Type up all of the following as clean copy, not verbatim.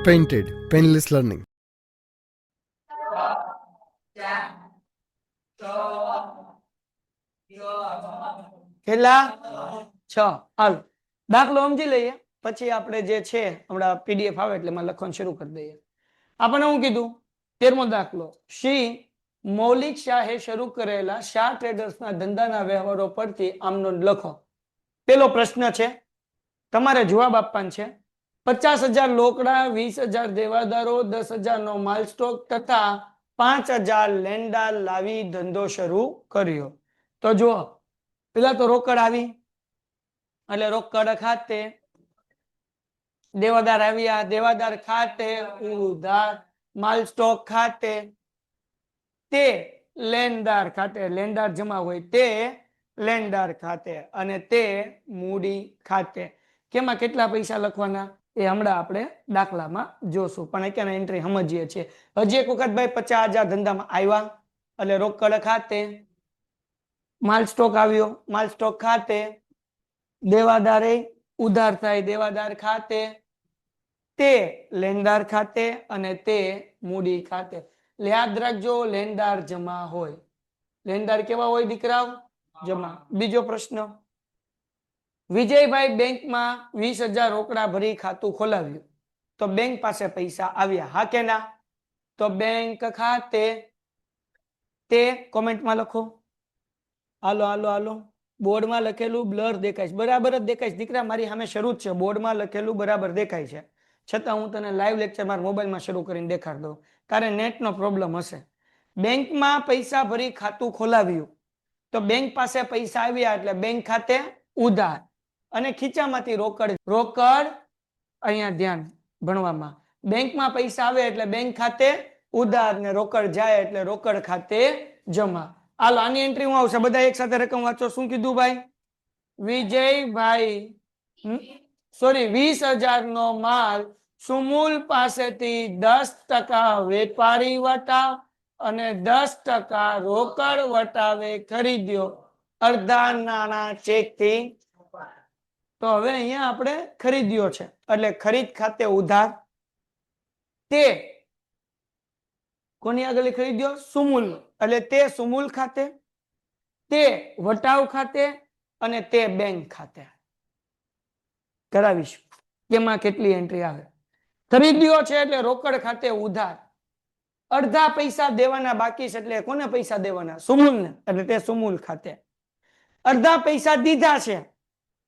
Painted, painless learning. કેટલા 6 હાલ દાખલો સમજી લઈએ પછી આપણે જે છે હમણાં પીડીએફ આવે એટલે એમાં લખવાનું શરૂ કરી દઈએ આપણને હું કીધું 13મો દાખલો શ્રી મૌલિક શાહે શરૂ કરેલા શાહ ટ્રેડર્સના ધંધાના વ્યવહારો પરથી આમનો લખો પેલો પ્રશ્ન છે તમારે જવાબ આપવાનો છે 50,000 લોકડા 20,000 દેવાદારો 10,000 નો માલ સ્ટોક તથા 5,000 લેન્ડા લાવી ધંધો શરૂ કર્યો તો જુઓ પેલા તો રોકડ આવી એટલે રોકડ ખાતે દેવાદાર આવ્યા દેવાદાર ખાતે ઉધાર માલ સ્ટોક ખાતે તે લેણદાર ખાતે લેણદાર જમા હોય તે લેણદાર ખાતે અને તે મૂડી ખાતે કેમાં કેટલા પૈસા લખવાના એ હમણાં આપણે દાખલામાં જોશું પણ અત્યારે એન્ટ્રી સમજીએ છીએ હજી એક વખત ભાઈ 50,000 ધંધામાં આવ્યા એટલે રોકડ ખાતે માલ સ્ટોક આવ્યો માલ સ્ટોક ખાતે દેવાદારે ઉધાર થાય દેવાદાર ખાતે તે લેણદાર ખાતે અને તે મૂડી ખાતે યાદ રાખજો લેણદાર જમા હોય લેણદાર કેવા હોય દીકરાઓ જમા બીજો પ્રશ્ન વિજયભાઈ બેંકમાં 20,000 રોકડા ભરી ખાતું ખોલાવ્યું તો બેંક પાસે પૈસા આવ્યા હા કે ના તો બેંક ખાતે તે કોમેન્ટમાં લખો હાલો હાલો હાલો બોર્ડમાં લખેલું બ્લર દેખાય છે બરાબર જ દેખાય છે દીકરા મારી સામે શરૂ જ છે બોર્ડમાં લખેલું બરાબર દેખાય છે છતાં હું તને લાઈવ લેક્ચર મારા મોબાઈલમાં શરૂ કરીને દેખાડ દઉં તારે નેટનો પ્રોબ્લેમ હશે બેંકમાં પૈસા ભરી ખાતું ખોલાવ્યું તો બેંક પાસે પૈસા આવ્યા એટલે બેંક ખાતે ઉધાર અને ખીચામાંથી રોકડ અહીંયા ધ્યાન ભણવામાં બેંકમાં પૈસા આવે એટલે બેંક ખાતે ઉધાર ને રોકડ જાય એટલે રોકડ ખાતે જમા હાલો આની એન્ટ્રી હું આવશે બધા એક સાથે રકમ વાંચો શું કીધું ભાઈ વિજયભાઈ સોરી 20,000 નો માલ સુમૂલ પાસેથી 10% વેપારી વટાવ અને 10% રોકડ વટાવે ખરીદ્યો અડધા નાણાં ચેક થી તો હવે અહીંયા આપણે ખરીદ્યો છે એટલે ખરીદ ખાતે ઉધાર તે કોની આગળ ખરીદ્યો સુમૂલ એટલે તે સુમૂલ ખાતે તે વટાવ ખાતે અને તે બેંક ખાતે કરાવીશું કેમાં કેટલી એન્ટ્રી આવે ખરીદ્યો છે એટલે રોકડ ખાતે ઉધાર અડધા પૈસા દેવાના બાકી છે એટલે કોને પૈસા દેવાના સુમૂલ ને એટલે તે સુમૂલ ખાતે અડધા પૈસા દીધા છે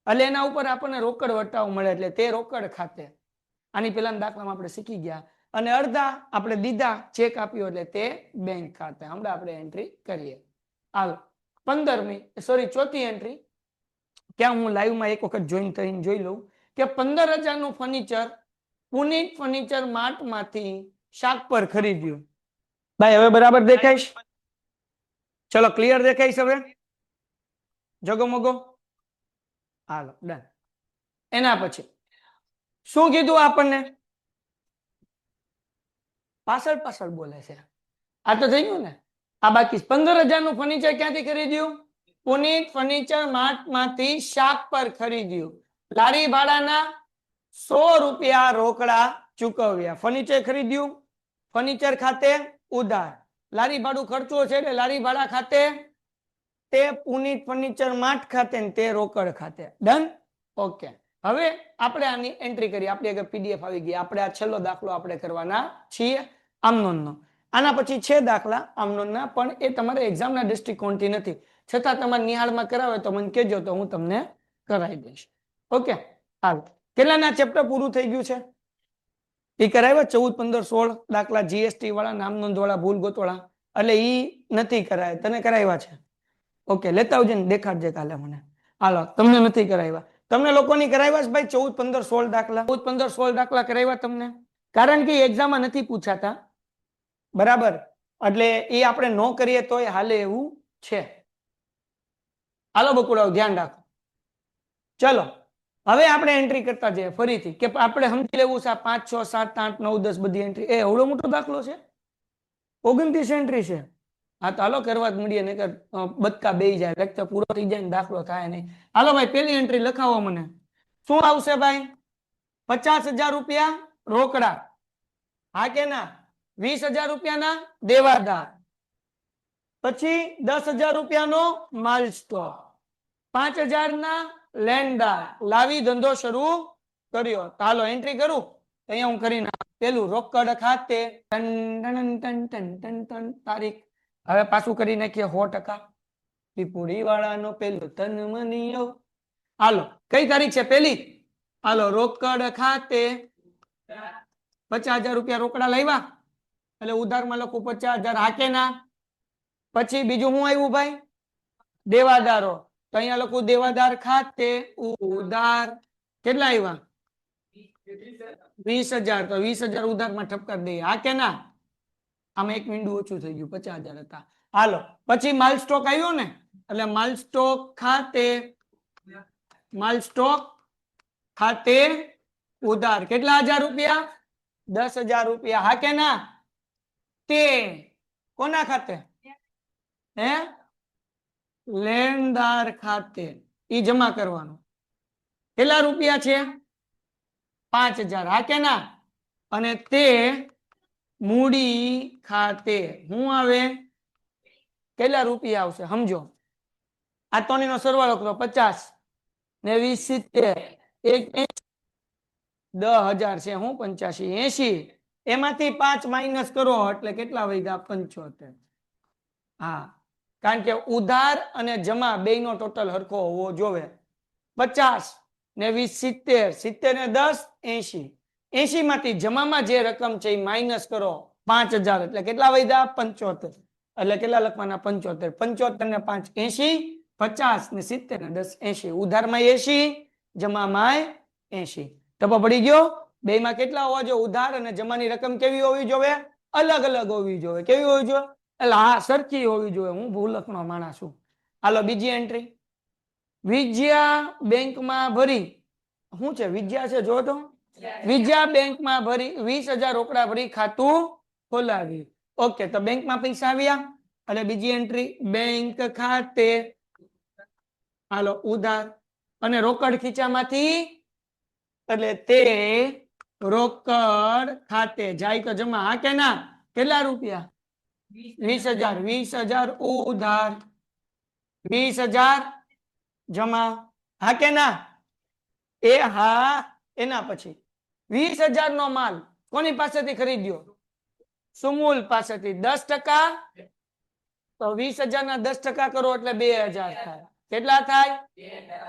એટલે એના ઉપર આપણને રોકડ વટાવ મળે એટલે તે રોકડ ખાતે આની પહેલાના દાખલામાં આપણે શીખી ગયા અને અડધા આપણે દીધા ચેક આપ્યો એટલે તે બેંક ખાતે હમણાં આપણે એન્ટ્રી કરીએ હાલ 15મી સોરી ચોથી એન્ટ્રી ક્યાં હું લાઈવમાં એક વખત જોઈન કરીને જોઈ લઉં કે 15,000 નું ફર્નિચર પુનિત ફર્નિચર માર્ટ માંથી શાક પર ખરીદ્યું ભાઈ હવે બરાબર દેખાઈશ ચલો ક્લિયર દેખાઈશ હવે જગમગો હાલો ડન એના પછી શું કીધું આપણને પાછળ પાછળ બોલે છે આ તો થઈ ગયું ને આ બાકી 15,000 નું ફર્નિચર ક્યાંથી ખરીદ્યું પુનિત ફર્નિચર માર્ટ માંથી શાક પર ખરીદ્યું લારી ભાડાના 100 રૂપિયા રોકડા ચૂકવ્યા ફર્નિચર ખરીદ્યું ફર્નિચર ખાતે ઉધાર લારી ભાડું ખર્ચો છે એટલે લારી ભાડા ખાતે તે પુનિત ફર્નિચર માર્ટ ખાતે ને તે રોકડ ખાતે ડન ઓકે હવે આપણે આની એન્ટ્રી કરી આપણી આગળ પીડીએફ આવી ગઈ આપણે આ છેલ્લો દાખલો આપણે કરવાના છીએ આમનોનનો આના પછી છે દાખલા આમનોનના પણ એ તમારે એક્ઝામના દૃષ્ટિકોણથી નથી છતાં તમારે નિહાળમાં કરાવે તો મને કહેજો તો હું તમને કરાવી દઈશ ઓકે હાલ કેટલાના ચેપ્ટર પૂરું થઈ ગયું છે એ કરાવ્યા 14, 15, 16 દાખલા જીએસટી વાળા નામ નોંધ વાળા ભૂલ ગોતવાળા એટલે ઈ નથી કરાયા તને કરાવ્યા છે ઓકે લેતા આવજે ને દેખાડજે કાલે મને હાલો તમને નથી કરાવ્યા તમને લોકોની કરાવ્યા છે ભાઈ 14, 15, 16 દાખલા 14, 15, 16 દાખલા કરાવ્યા તમને કારણ કે એક્ઝામમાં નથી પૂછાતા બરાબર એટલે એ આપણે ન કરીએ તોય હાલે એવું છે હાલો બકુડાઓ ધ્યાન રાખો ચલો હવે આપણે એન્ટ્રી કરતા જઈએ ફરીથી કે આપણે સમજી લેવું છે 5, 6, 7, 8, 9, 10 બધી એન્ટ્રી એ એવડો મોટો દાખલો છે 29 એન્ટ્રી છે હા તો હાલો કરવા જ મળીએ નકર બદકા બેહી જાય લેક્ચર પૂરો થઈ જાય ને દાખલો થાય નહીં હાલો ભાઈ પેલી એન્ટ્રી લખાવો મને શું આવશે ભાઈ 50,000 રૂપિયા રોકડા હા કે ના? 20,000 રૂપિયાના દેવાદાર, પછી 10,000 રૂપિયાનો માલ સ્ટોક, 5,000 ના લેણદાર, લાવી ધંધો શરૂ કર્યો. તો હાલો એન્ટ્રી કરું. અહીંયા હું કરી નાખ. પેલું રોકડ ખાતે તારીખ. હવે પાછું કરી નાખીએ 100%. પીપુડી વાળાનો પેલું તન મનીયો. હાલો કઈ તારીખ છે? પેલી. હાલો રોકડ ખાતે 50,000 રૂપિયા રોકડા લાવ્યા એટલે ઉધારમાં લખું 50,000. હા કે ના? પછી બીજું હું આવ્યું ભાઈ? દેવાદારો. તો અહીંયા લખું દેવાદાર ખાતે ઉધાર. કેટલા આવ્યા? 20,000. તો 20,000 ઉધારમાં ઠપકાર દઈએ. હા કે ના? આમાં 1 મીંડું ઓછું થઈ ગયું, 50,000 હતા. હાલો પછી માલ સ્ટોક આવ્યો ને, એટલે માલ સ્ટોક ખાતે ઉધાર. કેટલા હજાર રૂપિયા? 10,000 રૂપિયા. હા કે ના? તે કોના ખાતે? હે? લેણદાર ખાતે. ઈ જમા કરવાનું. કેટલા રૂપિયા છે? 5,000. હા કે ના? અને તે મૂડી ખાતે હું આવે? કેટલા રૂપિયા આવશે સમજો. આ ત્રણેયનો સરવાળો કરો. 50 ને 20 70 10,000 છે. હું 85 80. એમાંથી 5 માઇનસ કરો એટલે કેટલા વધ્યા? 75. હા, કારણ કે ઉધાર અને જમા બેયનો ટોટલ હરખો હોવો જોવે. 50 ને 20 70 70 ને 10 80. 80 માંથી જમામાં જે રકમ છે એ માઇનસ કરો 5,000 એટલે કેટલા વધ્યા? 75. એટલે કેટલા લખવાના? 75. 75 ને 5 80. 50 ને 70 ને 10 80. ઉધારમાં 80, જમામાં 80. ટપો પડી ગયો? બેમાં કેટલા હોવા જોઈએ? ઉધાર અને જમાની રકમ કેવી હોવી જોઈએ? અલગ અલગ હોવી જોઈએ. કેવી હોવી જોઈએ? એટલે હા, સરખી હોવી જોઈએ. હું ભૂલકનો માણસ છું. હાલો બીજી એન્ટ્રી. વિજયા બેંકમાં ભરી. શું છે? વિજયા છે જો તો. વિજયા બેંકમાં ભરી 20,000 રોકડા ભરી ખાતું ખોલાવી. ઓકે, તો બેંકમાં પૈસા આવ્યા એટલે બીજી એન્ટ્રી બેંક ખાતે હાલો ઉધાર અને રોકડ ખીચામાંથી એટલે તે રોકડ ખાતે જાય તો જમા. હા કે ના? કેટલા રૂપિયા? 20,000. 20,000 ઉધાર, 20,000 જમા. હા કે ના? એ હા. એના પછી 20,000 નો માલ કોની પાસેથી ખરીદ્યો? સુમૂલ પાસેથી. 10%. તો 20,000 ના 10% કરો એટલે 2,000 થાય. કેટલા થાય?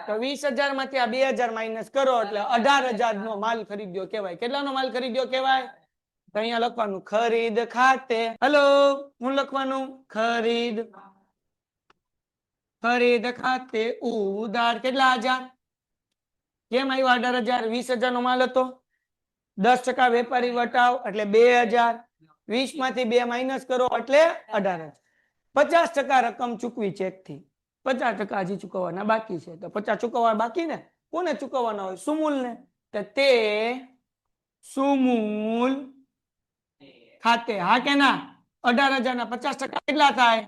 તો 20,000 માંથી આ 2,000 માઇનસ કરો એટલે 18,000 નો માલ ખરીદ્યો કહેવાય. કેટલાનો માલ ખરીદ્યો કહેવાય? તો અહીંયા લખવાનું ખરીદ ખાતે. હેલો, હું લખવાનું ખરીદ ખાતે ઉધાર. કેટલા હજાર? કેમ આવ્યો 18,000? 20,000 નો માલ હતો. 10% વેપારી વટાવ એટલે 2,000. 20 માંથી 2 માઇનસ કરો એટલે 18,000. 50% રકમ ચૂકવી ચેક થી. 50% હજી ચૂકવવાના બાકી છે. તો 50 ચૂકવવા બાકી ને કોને ચૂકવવાના હોય? સુમૂલ ને. તો તે સુમૂલ ખાતે. હા કે ના? 18,000 ના 50% કેટલા થાય?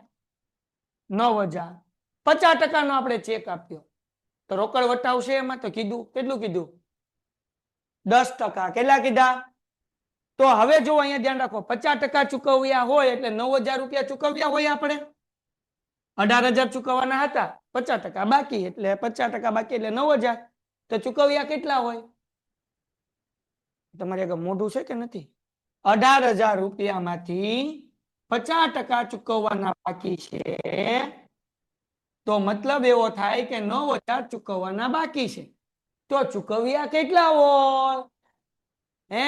9,000. 50% નો આપણે ચેક આપ્યો તો રોકડ વટાવશે એમાં તો કીધું કેટલું કીધું? 10%. કેટલા કીધા? તો હવે જો અહીંયા ધ્યાન રાખો 50% ચૂકવ્યા હોય એટલે 9,000 રૂપિયા ચૂકવ્યા હોય આપણે. 18,000 ચૂકવવાના હતા, 50% બાકી એટલે 50% બાકી એટલે 9,000. તો ચૂકવ્યા કેટલા હોય? તમારે આગળ મોઢું છે કે નથી? 18,000 રૂપિયામાંથી 50% ચૂકવવાના બાકી છે. તો મતલબ એવો થાય કે 9,000 ચૂકવવાના બાકી છે. તો ચૂકવ્યા કેટલા હોય? હે?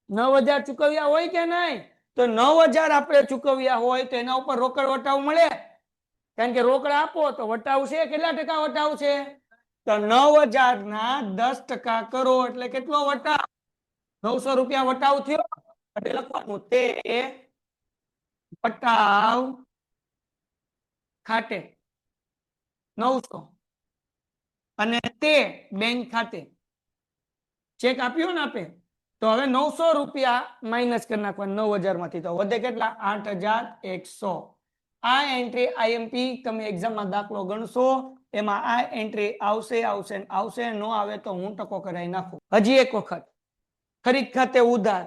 9,000 ચૂકવ્યા હોય કે નહીં? તો 9,000 આપણે ચૂકવ્યા હોય તો એના ઉપર રોકડ વટાવ મળે. કારણ કે રોકડ આપો તો વટાવ છે. કેટલા ટકા વટાવ છે? તો 9,000 ના 10% કરો એટલે કેટલો વટાવ? 900 રૂપિયા વટાવ થયો. એટલે લખવાનું તે વટાવ ખાતે 900 અને તે બેંક ખાતે ચેક આપ્યો ને આપે. તો હવે 900 રૂપિયા માઇનસ કરી નાખવા 9,000 માંથી. તો વધે કેટલા? 8,100. આ એન્ટ્રી આઈએમપી તમે એક્ઝામમાં દાખલો ગણશો એમાં આ એન્ટ્રી આવશે. નો આવે તો હું ટકો કરાવી નાખું. હજી એક વખત ખરીદ ખાતે ઉધાર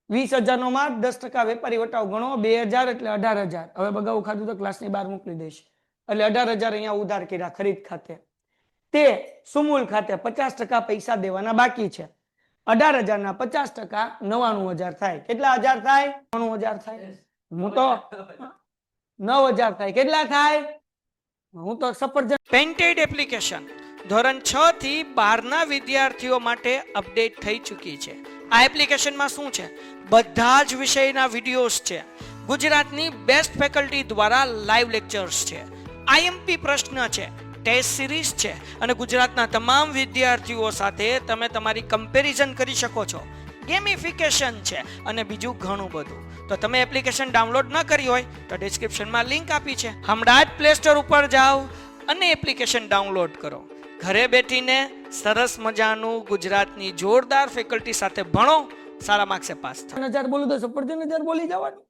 20,000 નો માલ 10% વેપારી વટાવ ગણો 2,000 એટલે 18,000. હવે બગાવું ખાધું તો ક્લાસની બહાર મોકલી દઈશ. એટલે 18,000 અહીંયા ઉધાર કર્યા ખરીદ ખાતે. તે સુમૂલ ખાતે 50% પૈસા દેવાના બાકી છે. 18,000 ના 50% 99,000 થાય. કેટલા હજાર થાય? 99,000 થાય. હું તો 9,000 થાય. કેટલા થાય? હું તો સફરજન. પેન્ટેડ એપ્લિકેશન ધોરણ 6 થી 12 ના વિદ્યાર્થીઓ માટે અપડેટ થઈ ચૂકી છે. આ એપ્લિકેશનમાં શું છે? બધા જ વિષયના વિડીયોઝ છે. ગુજરાતની બેસ્ટ ફેકલ્ટી દ્વારા લાઈવ લેક્ચર્સ છે. આઈએમપી પ્રશ્ન છે, ટેસ્ટ સિરીઝ છે અને ગુજરાતના તમામ વિદ્યાર્થીઓ સાથે તમે તમારી કમ્પેરિઝન કરી શકો છો. ગેમિફિકેશન છે અને બીજું ઘણું બધું. તો તમે એપ્લિકેશન ડાઉનલોડ ન કરી હોય તો ડિસ્ક્રિપ્શનમાં લિંક આપી છે. હમણાં જ પ્લે સ્ટોર ઉપર જાઓ અને એપ્લિકેશન ડાઉનલોડ કરો. ઘરે બેઠીને સરસ મજાનું ગુજરાતની જોરદાર ફેકલ્ટી સાથે ભણો, સારા માર્ક્સે પાસ થાય. 1000 બોલું તો સફરજન 1000 બોલી જવાનું.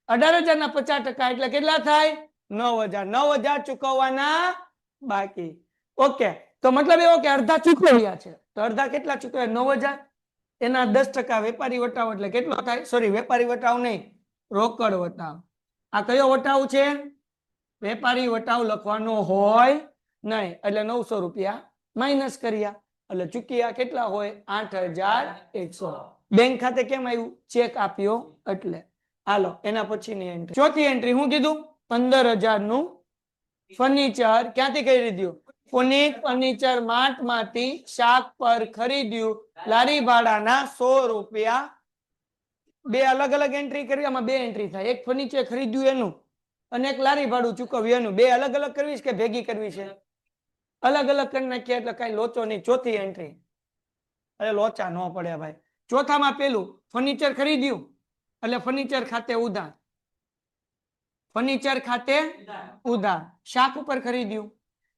18,000 ના 50% એટલે કેટલા થાય? 9,000. 9,000 ચૂકવવાના બાકી. ઓકે, તો મતલબ એવો કે અડધા ચૂકવ્યા છે. તો અડધા કેટલા ચૂકવ્યા? 9,000. એના 10% વેપારી વટાવ એટલે કેટલો થાય? સોરી, વેપારી વટાવ નહીં, રોકડ વટાવ. આ કયો વટાવ છે? વેપારી વટાવ લખવાનો હોય નહીં, એટલે 900 રૂપિયા માઇનસ કર્યા એટલે ચૂક્યા કેટલા હોય? 8,100. બેંક ખાતે કેમ આવ્યું? ચેક આપ્યો એટલે. હાલો, એના પછીની એન્ટ્રી. ચોથી એન્ટ્રી શું કીધું? 15,000 નું ફર્નિચર ક્યાંથી ખરીદ્યું? પુનિત ફર્નિચર માર્ટ માંથી શાક પર ખરીદ્યું. લારી ભાડાના 100 રૂપિયા. બે અલગ અલગ એન્ટ્રી કરી, આમાં બે એન્ટ્રી થાય. એક ફર્નિચર ખરીદ્યું એનું અને એક લારી ભાડું ચૂકવ્યું એનું. બે અલગ અલગ કરવી છે કે ભેગી કરવી છે? અલગ અલગ કરી નાખીએ એટલે કઈ લોચો નહીં. ચોથી એન્ટ્રી, અરે લોચા ન પડે ભાઈ. ચોથામાં પેલું ફર્નિચર ખરીદ્યું એટલે ફર્નિચર ખાતે ઉધાર. ફર્નિચર ખાતે ઉધાર. શાક ઉપર ખરીદ્યું,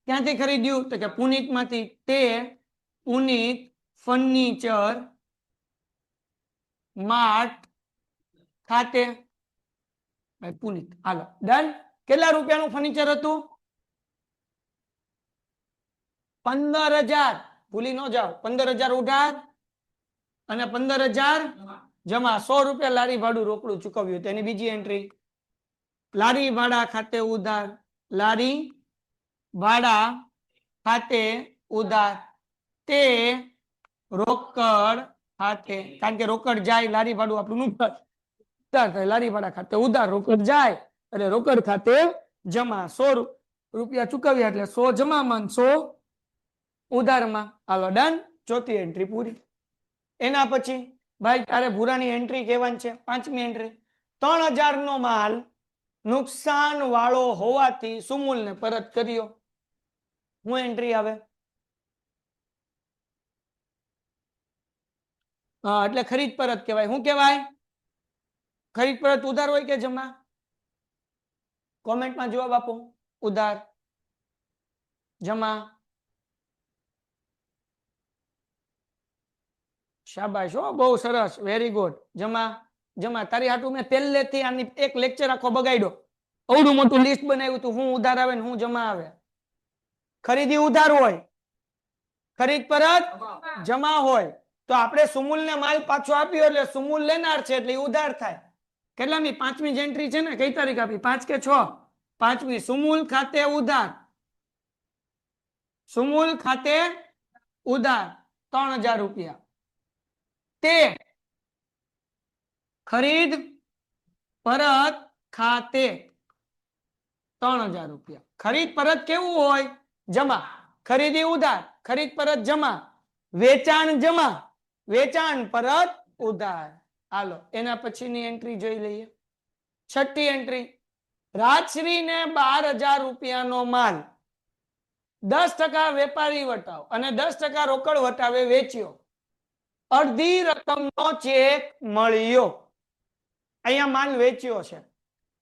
ક્યાંથી ખરીદ્યું? તો કે પુનિત માંથી. તે પુનિત ફર્નિચર માર્ટ ખાતે. ભાઈ પુનિત. હાલો ડન. કેટલા રૂપિયાનું ફર્નિચર હતું? 15,000. ભૂલી ન જાઓ. 15,000 ઉધાર અને 15,000 જમા. 100 રૂપિયા લારી ભાડું રોકડું ચૂકવ્યું. તેની બીજી એન્ટ્રી. લારી ભાડા ખાતે ઉધાર. લારી ભાડા ખાતે ઉધાર. તે રોકડ ખાતે, કારણ કે રોકડ જાય, લારી ભાડું આપણું ઉધાર થાય. લારી ભાડા ખાતે ઉધાર, રોકડ જાય એટલે રોકડ ખાતે જમા. 100 રૂપિયા ચૂકવ્યા એટલે 100 જમામાં 100 ઉધારમાં. હાલો ડન. ચોથી એન્ટ્રી પૂરી. એના પછી ભાઈ તારે ભૂરાની એન્ટ્રી કહેવાની છે. પાંચમી એન્ટ્રી. 3,000 નો માલ નુકસાન વાળો હોવાથી સુમૂલને પરત કર્યો. હું એન્ટ્રી આવે? હા, એટલે ખરીદ પરત કહેવાય. શું કહેવાય? ખરીદ પરત ઉધાર હોય કે જમા? કોમેન્ટમાં જવાબ આપો. ઉધાર, જમા? શાબાશ, હો, બહુ સરસ, વેરી ગુડ. જમા. જમા. તારી હાટું મેં પહેલેથી આની એક લેક્ચર આખો બગાડ્યો. અવડું મોટું લિસ્ટ બનાવ્યું હતું. હું ઉધાર આવે ને હું જમા આવે. ખરીદી ઉધાર હોય, ખરીદ પરત જમા હોય. તો આપણે સુમૂલને માલ પાછો આપ્યો એટલે સુમૂલ લેનાર છે એટલે ઉધાર થાય. કેટલામી? પાંચમી એન્ટ્રી છે ને. કઈ તારીખ આપી? 5 કે 6? પાંચમી. સુમૂલ ખાતે ઉધાર. સુમૂલ ખાતે ઉધાર 3,000 રૂપિયા. તે ખરીદ પરત ખાતે 3,000 રૂપિયા. ખરીદ પરત કેવું હોય? જમા. ખરીદી ઉધાર, ખરીદ પરત જમા. વેચાણ જમા, વેચાણ પરત ઉધાર. હાલો, એના પછીની એન્ટ્રી જોઈ લઈએ. છઠ્ઠી એન્ટ્રી. રાજશ્રીને 12,000 રૂપિયાનો માલ 10% વેપારી વટાવ અને 10% રોકડ વટાવે વેચ્યો. અડધી રકમનો ચેક મળ્યો. અહીંયા માલ વેચ્યો છે.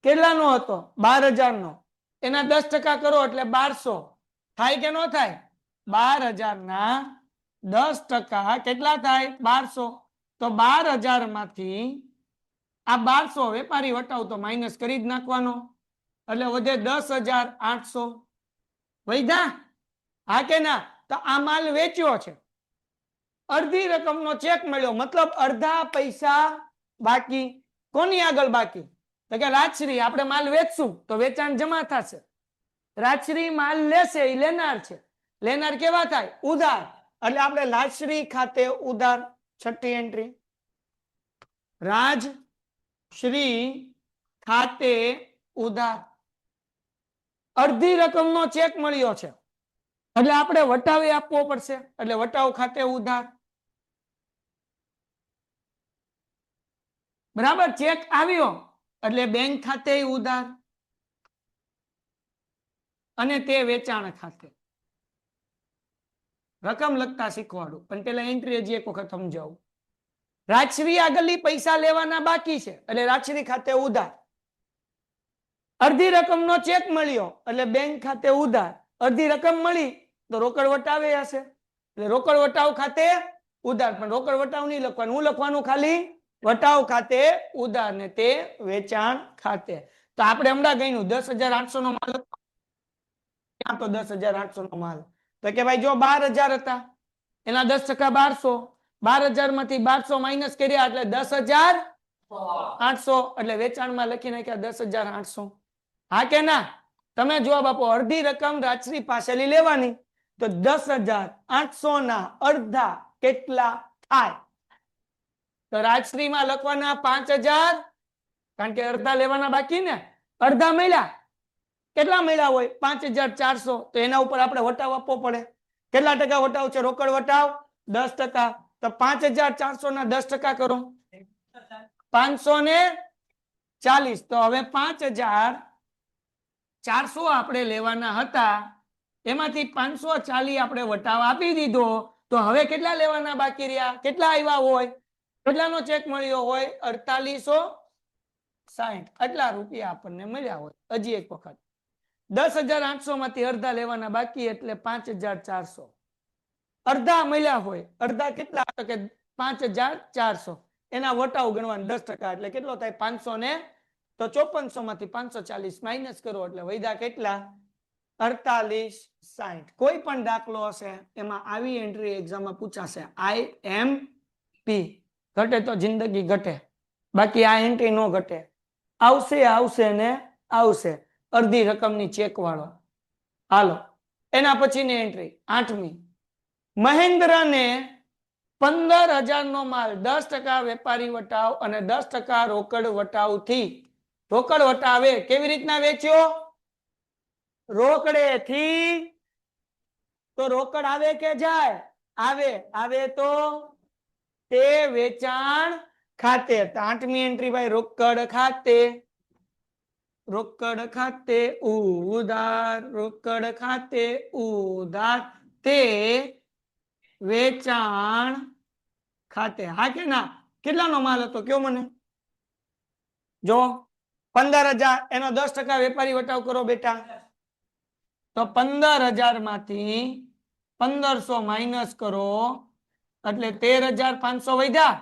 કેટલાનો હતો? 12,000 નો. એના 10% કરો એટલે 1200 થાય કે ન થાય? 12,000 ના 10% કેટલા થાય? 1200. તો 12,000 માંથી આ 1200 વેપારી વટાવ તો માઇનસ કરી જ નાખવાનો એટલે વધે 10,800. વૈધા? હા કે ના? તો આ માલ વેચ્યો છે, અડધી રકમનો ચેક મળ્યો, મતલબ અડધા પૈસા બાકી કોની આગળ બાકી તો કે રાજશ્રી આપણે માલ વેચશું તો વેચાણ જમા થશે રાજશ્રી માલ લેશે એ લેનાર છે લેનાર કેવા થાય ઉધાર એટલે આપણે રાજશ્રી ખાતે ઉધાર છઠ્ઠી એન્ટ્રી રાજશ્રી ખાતે ઉધાર અડધી રકમનો ચેક મળ્યો છે એટલે આપણે વટાવે આપવો પડશે એટલે વટાવ ખાતે ઉધાર બરાબર ચેક આવ્યો એટલે બેંક ખાતે ઉધાર અને તે વેચાણ ખાતે રકમ લખતા શીખવાડું પણ પેલા એન્ટ્રી હજી એક વખત સમજાવું રાજશ્રી આગળની પૈસા લેવાના બાકી છે એટલે રાજશ્રી ખાતે ઉધાર અડધી રકમનો ચેક મળ્યો એટલે બેંક ખાતે ઉધાર અડધી રકમ મળી તો રોકડ વટાવે હશે એટલે રોકડ વટાવ ખાતે ઉધાર પણ રોકડ વટાવ નહીં લખવાનું હું લખવાનું ખાલી વટાવ ખાતે ઉધાર ને તે વેચાણ ખાતે તો આપણે હમણાં ગયું 10,800 નો માલ ક્યાં તો 10,800 નો માલ તો કે ભાઈ જો 12,000 હતા એના 10% 1200 12,000 માંથી 1200 માઇનસ કર્યા એટલે 10,800 એટલે વેચાણમાં લખી નાખ્યા 10,800 હા કે ના તમે જો બાપુ અડધી રકમ રાજશ્રી પાસેથી લેવાની તો 10,800 ના અડધા કેટલા થાય તો રાજશ્રીમાં લખવાના 5,000 કારણ કે અડધા લેવાના બાકી ને અડધા મળ્યા કેટલા મળ્યા હોય 5,400 તો એના ઉપર આપણે વટાવ આપવો પડે કેટલા ટકા વટાવ છે રોકડ વટાવ 10% તો 5,400 ના 10% કરો 540 તો હવે 5,400 આપણે લેવાના હતા એમાંથી 540 આપણે વટાવ આપી દીધો તો હવે કેટલા લેવાના બાકી રહ્યા કેટલા આવ્યા હોય કેટલાનો ચેક મળ્યો હોય 4860 આટલા રૂપિયા આપણને મળ્યા હોય હજી એક વખત 10,800 માંથી અડધા લેવાના બાકી એટલે 5,400 અડધા મળ્યા હોય અડધા કેટલા તો કે 5,400 એના વટાવ ગણવાના 10% એટલે કેટલો થાય 500 ને તો 5400 માંથી 540 માઇનસ કરો એટલે વૈધા કેટલા 4860 કોઈ પણ દાખલો હશે એમાં આવી એન્ટ્રી એક્ઝામમાં પૂછાશે IMP ઘટે તો જિંદગી ઘટે બાકી આ એન્ટ્રી નો ઘટે આવશે ને આવશે અડધી રકમની ચેક વાળો હાલો એના પછીની એન્ટ્રી 8મી મહેન્દ્રને 15,000 નો માલ 10% વેપારી વટાવ અને 10% રોકડ વટાવ થી રોકડ વટાવે કેવી રીતના વેચ્યો રોકડે થી તો રોકડ આવે કે જાય આવે તો તે વેચાણ ખાતે 8મી એન્ટ્રી ભાઈ રોકડ ખાતે ઉધાર રોકડ ખાતે ઉધાર તે વેચાણ ખાતે હા કે ના કેટલાનો માલ હતો કયો મને જો 15,000 એનો 10% વેપારી વટાવ કરો બેટા તો 15,000 માંથી 1500 માઇનસ કરો એટલે 13,500 વધ્યા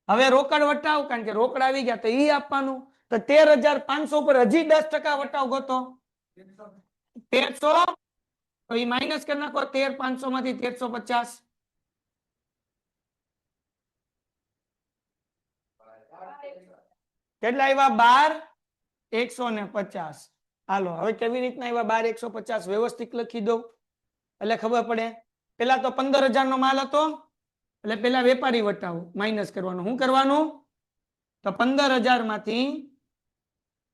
હવે રોકડ વટાવ કારણ કે રોકડ આવી ગયા તો ઈ આપવાનું તો 13,500 ઉપર હજી 10% વટાવ ગોતો 1300 તો ઈ માઇનસ કરી નાખો 13,500 માંથી 1350 કેટલા આવ્યા 12,150 હાલો હવે કેવી રીતના આવ્યા 12,150 વ્યવસ્થિત લખી દો એટલે ખબર પડે પેલા તો 15,000 નો માલ હતો એટલે પેલા વેપારી વટાવ માઇનસ કરવાનું શું કરવાનું તો 15,000 માંથી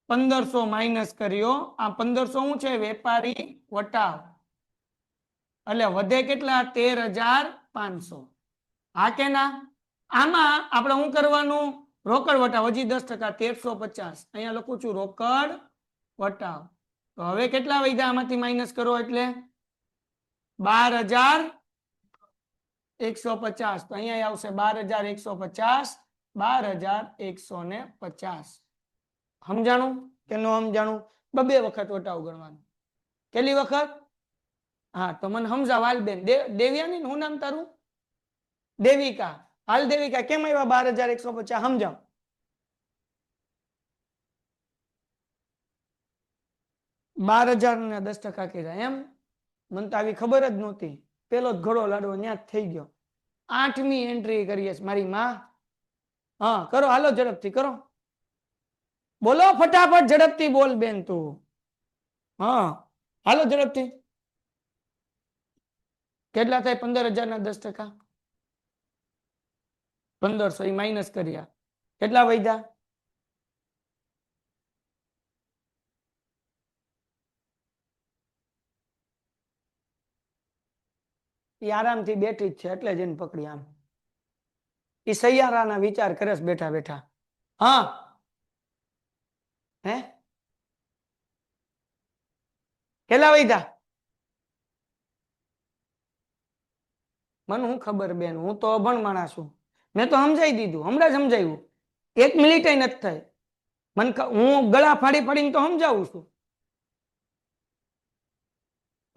1500 માઇનસ કર્યો આ 1500 શું છે વેપારી વટાવ એટલે વધે કેટલા 13,500 હા કે ના આમાં આપણે શું કરવાનું રોકડ વટાવ હજી 10% 1350 અહીંયા લખું છું રોકડ વટાવ તો હવે કેટલા વધ્યા આમાંથી માઇનસ કરો એટલે 12,150 તો અહીંયા આવશે 12,150 12,150 સમજાણું કે ન સમજાણું બે વખત વટાવ ગણવાનું કેટલી વખત હા તો મને સમજાવ બેન દેવ્યાની હું નામ તારું દેવિકા હાલ દેવિકા કેમ આવ્યા 12,150 સમજાવ $12,000 ને 10% કર્યા એમ મને તો આવી ખબર જ નહોતી પેલો જ ઘોડો લાડવો ન્યા જ થઈ ગયો 8મી એન્ટ્રી કરીએ મારી માં હા કરો, હાલો ઝડપથી કરો, બોલો ફટાફટ, ઝડપથી બોલ બેન તું. હા હાલો ઝડપથી. કેટલા થાય 15,000 ના 10%? 1500. એ માઇનસ કર્યા, કેટલા વધ્યા? એ આરામથી બેઠી જ છે એટલે જ એને પકડી. આમ એ સૈયારાના વિચાર કરે છે બેઠા બેઠા. હા હે કેટલા વધ્યા? મને હું ખબર બેન, હું તો અભણ માણસ છું. મેં તો સમજાઈ દીધું, હમણાં જ સમજાવ્યું. 1 મિનિટ નથી થાય. હું ગળા ફાડી ફાડીને તો સમજાવું છું.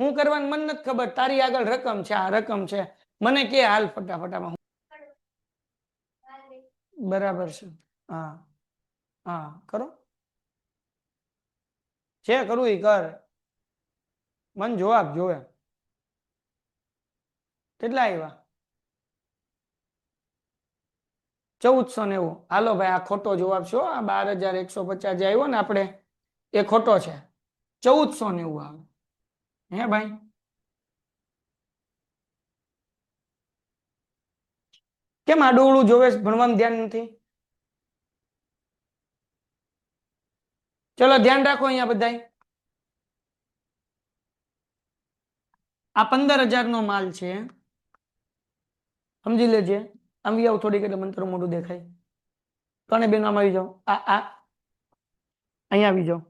હું કરવાનું મન નથી ખબર, તારી આગળ રકમ છે, આ રકમ છે, મને કે હાલ ફટાફટામાં. બરાબર છે. હા હા કરો, જે કરવું એ કર, મન જવાબ જોવે. કેટલા આવ્યા? 1490. હાલો ભાઈ, આ ખોટો જવાબ છે. આ 12,150 જે આવ્યો ને આપણે, એ ખોટો છે. 1490 આવે. હે ભાઈ, કેમ આડું જોવે, ભણવામાં ધ્યાન નથી? ચલો ધ્યાન રાખો અહીંયા બધાય. આ 15,000 નો માલ છે, સમજી લેજે. આવી આવ થોડીક એટલે મંત્ર મોઢું દેખાય. કને બેન આમ આવી જાઓ, આ અહીંયા આવી જાઓ.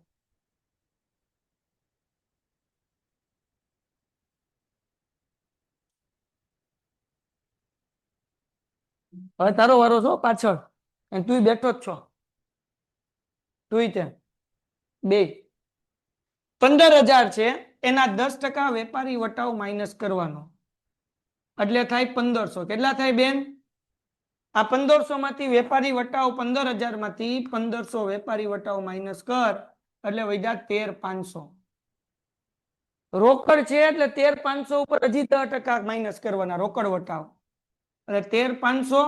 હવે તારો વારો છો પાછળ, તું બેઠો જ છો. તું તે બે 15,000 છે, એના 10% વેપારી વટાવ માઇનસ કરવાનો, એટલે થાય 1500. કેટલા થાય બેન? આ 1500 માંથી વેપારી વટાવ 15,000 માંથી 1500 વેપારી વટાવ માઇનસ કર, એટલે વધ્યા 13,500. રોકડ છે એટલે 13,500 ઉપર હજી 10% માઇનસ કરવાના, રોકડ વટાવ. એટલે 13,500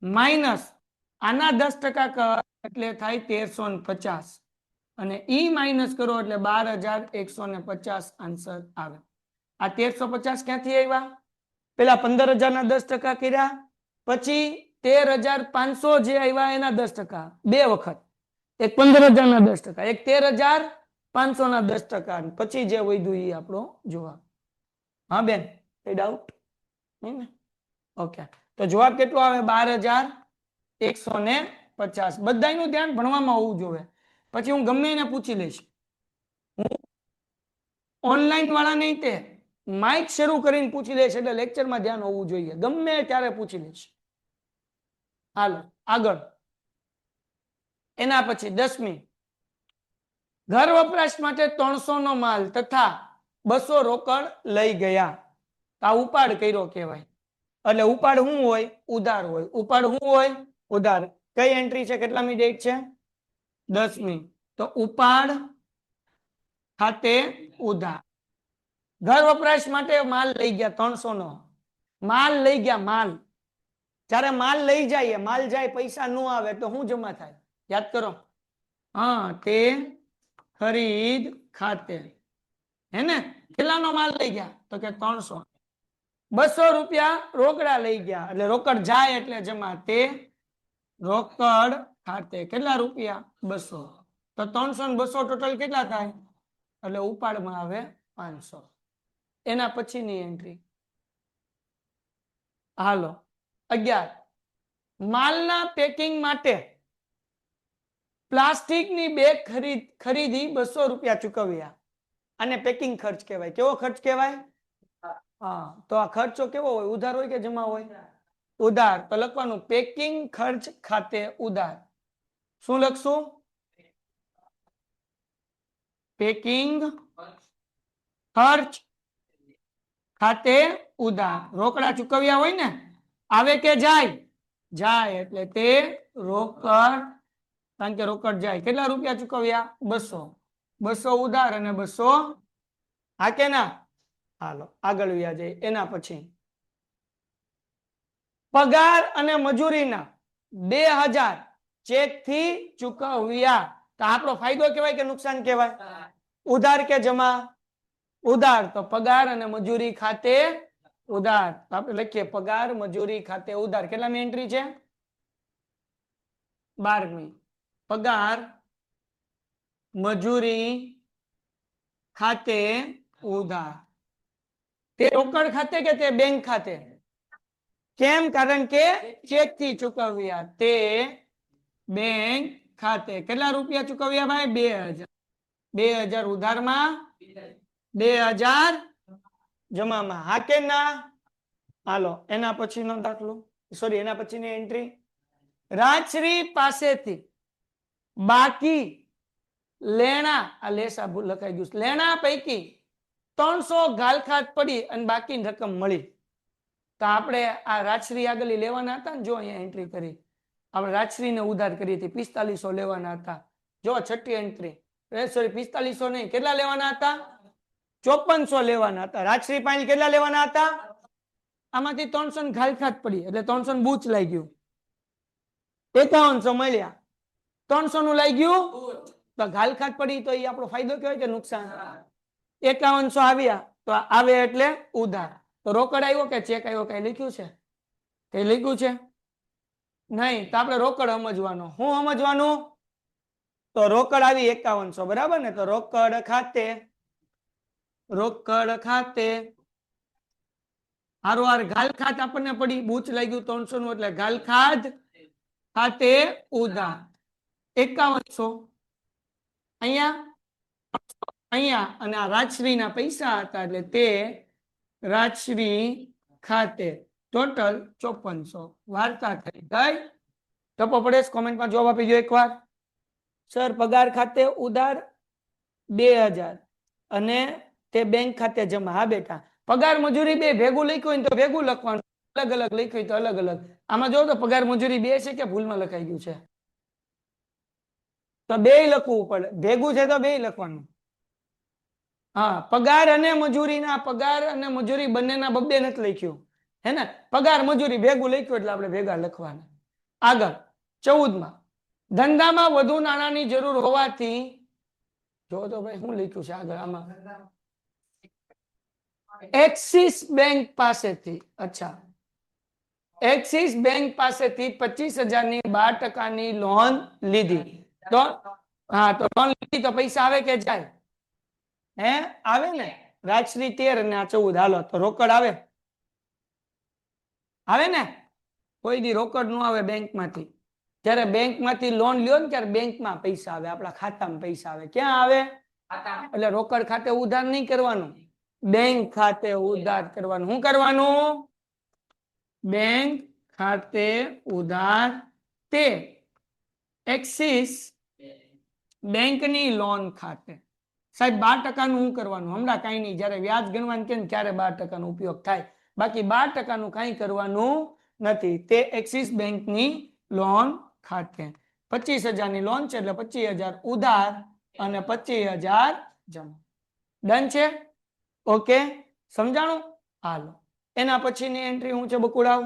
માઇનસ આના 10% કર, એટલે થાય 1350. અને ઈ માઇનસ કરો એટલે 12,150 આન્સર આવે. આ 1350 ક્યાંથી આવ્યા? પેલા 15,000 ના 10% કર્યા, પછી 13,500 જે આવ્યા એના 10%, બે વખત. એક 15,000 ના 10%, એક 13,500 ના 10%, પછી જે વધ્યું એ આપણો જવાબ. હા બેન, કઈ ડાઉટ નહીં ને? ઓકે, તો જવાબ કેટલો આવે? 12,150. બધાનું ધ્યાન ભણવામાં હોવું જોઈએ. પછી હું ગમે એને પૂછી લઈશ. ઓનલાઈન વાળા નહીં, તે માઇક શરૂ કરીને પૂછી લઈશ, એટલે લેક્ચરમાં ધ્યાન હોવું જોઈએ. ગમે ત્યારે પૂછી લઈશ. હાલો આગળ. એના પછી 10મી, ઘર વપરાશ માટે 300 નો માલ તથા 200 રોકડ લઈ ગયા. આ ઉપાડ કર્યો કહેવાય. એટલે ઉપાડ શું હોય? ઉધાર હોય. ઉપાડ શું હોય? ઉધાર. કઈ એન્ટ્રી છે? કેટલામી ડેટ છે? 10મી. તો ઉપાડ ખાતે ઉધાર. ઘર વપરાશ માટે માલ લઈ ગયા 300 નો માલ લઈ ગયા. માલ જ્યારે માલ લઈ જાય, માલ જાય, પૈસા ન આવે તો શું જમા થાય? યાદ કરો. હા, તે ખરીદ ખાતે. હે ને? કેટલાનો માલ લઈ ગયા? તો કે 300. 200 રૂપિયા રોકડા લઈ ગયા, એટલે રોકડ જાય એટલે જમા, તે રોકડ ખાતે. કેટલા રૂપિયા? 200. તો 300 ને 200 ટોટલ કેટલા થાય? એટલે ઉપાડમાં આવે 500. એના પછીની એન્ટ્રી. હાલો 11, માલના પેકિંગ માટે પ્લાસ્ટિકની બેગ ખરીદી 200 રૂપિયા ચૂકવ્યા. અને પેકિંગ ખર્ચ કહેવાય. કેવો ખર્ચ કહેવાય? હા, તો આ ખર્ચો કેવો હોય? ઉધાર હોય કે જમા હોય? ઉધાર. તો લખવાનું પેકિંગ ખર્ચ ખાતે ઉધાર. શું લખશું? પેકિંગ ખર્ચ ખાતે ઉધાર. રોકડા ચૂકવ્યા હોય ને, આવે કે જાય? જાય, એટલે તે રોકડ. કારણ કે રોકડ જાય. કેટલા રૂપિયા ચૂકવ્યા? 200. 200 ઉધાર અને 200 હા કે ના? હાલો આગળ વ્યા જાય. એના પછી પગાર અને મજૂરીના 2000 ચેક થી ચૂકવ્યા. તો આપણો ફાયદો કહેવાય કે નુકસાન કહેવાય? ઉધાર કે જમા? ઉધાર. તો પગાર અને મજૂરી ખાતે ઉધાર. તો આપણે લખીએ પગાર મજૂરી ખાતે ઉધાર. કેટલામી એન્ટ્રી છે? 12મી. પગાર મજૂરી ખાતે ઉધાર. તે રોકડ ખાતે કે તે બેંક ખાતે? કેમ? કારણ કે ચેક થી ચૂકવ્યા. તે બેંક ખાતે. કેટલા રૂપિયા ચૂકવ્યા ભાઈ? 2000. 2000 ઉધારમાં, 2000 જમામાં. હા કે ના? હાલો એના પછીનો દાખલો, સોરી એના પછીની એન્ટ્રી. રાજશ્રી પાસેથી બાકી લેણા, આ લેસા ભૂલ લખાઈ ગયું, લેણા પૈકી 300 ઘાલખાત પડી અને બાકીની રકમ મળી. તો આપણે આ રાજશ્રી આગળ લેવાના હતા ને, જો અહીંયા એન્ટ્રી કરી આપણે રાજશ્રીને ઉધાર કરી હતી, 4500 લેવાના હતા. જો છઠ્ઠી એન્ટ્રી, સોરી 4500 નહીં, કેટલા લેવાના હતા? 5400 લેવાના હતા. રાજશ્રી પાસે કેટલા લેવાના હતા? આમાંથી 300 ઘાલખાત પડી એટલે 300 બૂચ લાગી ગયું, 5100 મળ્યા. 300 નું લાગી ગયું તો ઘાલખાત પડી, તો એ આપણો ફાયદો કહેવાય કે નુકસાન? 5100 આવ્યા તો આવે એટલે ઉધાર. તો રોકડ આવ્યો કે ચેક આવ્યો? કઈ લખ્યું છે? કઈ લખ્યું છે? નહીં. તો આપણે રોકડ સમજવાનો. શું સમજવાનું? તો રોકડ આવી 5100, બરાબર ને? તો રોકડ ખાતે હારોહાર ઘાલખાત આપણને પડી, બૂચ લાગ્યું 300 નું એટલે ઘાલખાત ખાતે ઉધાર 5100. અહીંયા અને આ રાજશ્રીના પૈસા હતા એટલે તે રાજશ્રી ખાતે ટોટલ 5400. વાર્તા થઈ ગઈ. ટપો પડે કોમેન્ટમાં જવાબ આપી દો એકવાર. સર પગાર ખાતે ઉધાર 2000 અને તે બેંક ખાતે જમા. હા બેટા, પગાર મજૂરી બે ભેગું લખ્યું હોય તો ભેગું લખવાનું, અલગ અલગ લખ્યું હોય તો અલગ અલગ. આમાં જો તો પગાર મજૂરી બે છે કે ભૂલમાં લખાઈ ગયું છે? તો બે લખવું પડે, ભેગું છે તો બે લખવાનું. હા, પગાર અને મજૂરીના, પગાર અને મજૂરી બંનેના બબ્બે નથી લખ્યું, હે ને? પગાર મજૂરી ભેગું લખ્યું એટલે આપણે ભેગા લખવાના. આગળ 14માં, ધંધામાં વધુ નાણાંની જરૂર હોવાથી, જો તો ભાઈ શું લખ્યું છે આગળ આમાં? એક્સિસ બેંક પાસેથી, અચ્છા, એક્સિસ બેંક પાસેથી 25,000 ની 12% લોન લીધી. તો હા, તો લોન લીધી તો પૈસા આવે કે જાય? હે, આવે ને? રાજશ્રી 13 અને આ 14. હાલો તો રોકડ આવે? આવે ને? કોઈ દી રોકડ નો આવે બેંકમાંથી. જ્યારે બેંકમાંથી લોન લ્યો ને ત્યારે બેંકમાં પૈસા આવે, આપણા ખાતામાં પૈસા આવે. ક્યાં આવે? એટલે રોકડ ખાતે ઉધાર નહીં કરવાનું, બેંક ખાતે ઉધાર કરવાનું. શું કરવાનું? બેંક ખાતે ઉધાર. તે એક્સિસ બેંકની લોન ખાતે. સાહેબ 12% નું શું કરવાનું? હમણાં કઈ નહીં, જયારે વ્યાજ ગણવાનું કે ત્યારે 12% નો ઉપયોગ થાય, બાકી 12% નું કઈ કરવાનું નથી. તે એક્સિસ બેંકની લોન ખાતે 25,000 ની લોન છે એટલે 25,000 ઉધાર અને 25,000 જમા. ડન છે? ઓકે, સમજાણું? હાલો એના પછીની એન્ટ્રી શું છે બકુડાવ?